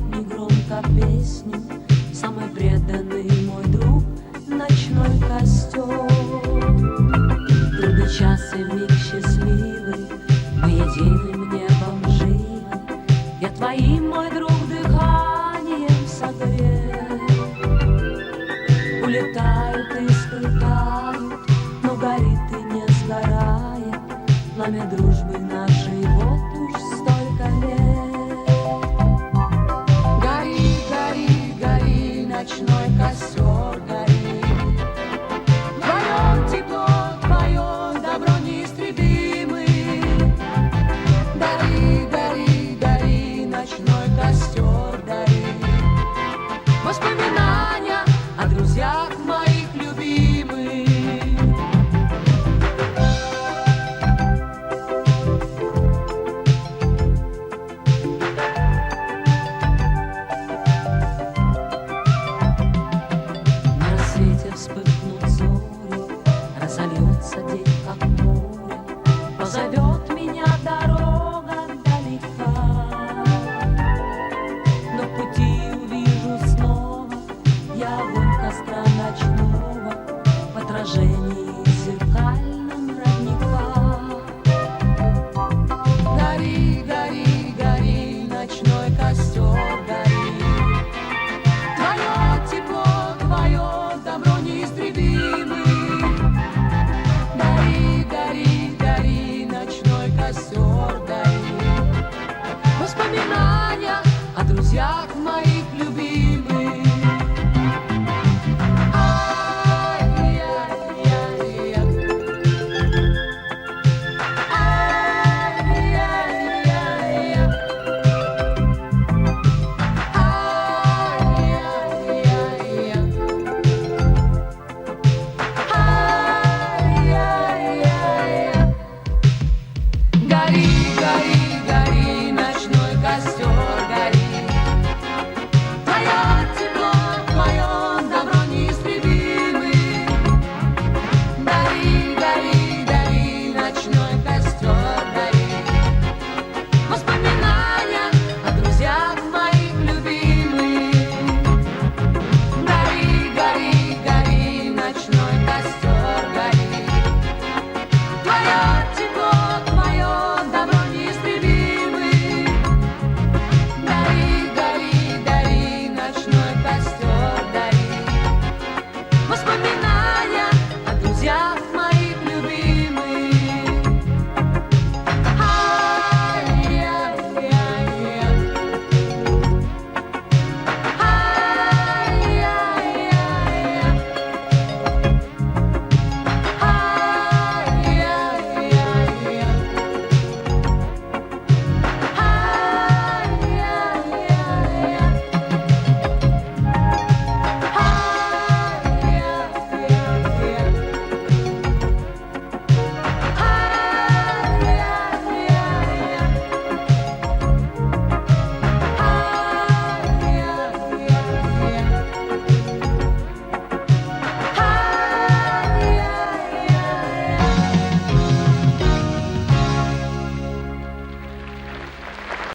негромко песню. Самый преданный мой друг — ночной костер. Трудный час и вмиг счастливый, мы единым небом живы. Я твоим, мой друг, дыханием согрет. Улетают и скрытают, но горит и не сгорает пламя дружбы нашей вот уж столько лет. Гори, гори, гори, ночной костер, гори. Твое тепло, твое добро неистребимый. Гори, гори, гори, ночной костер, гори. Воспоминания о друзьях моих любимых. На рассвете вспыхнут зори, разольется день, как море. Позовет меня дорога далека, но в пути увижу снова я огонь костра ночного в отражении зеркальном родника. Гори, гори, гори, ночной костер, гори. Твое тепло, твое добро неистребимый. Гори, гори, гори, ночной костер, гори. Воспоминания о друзьях моих.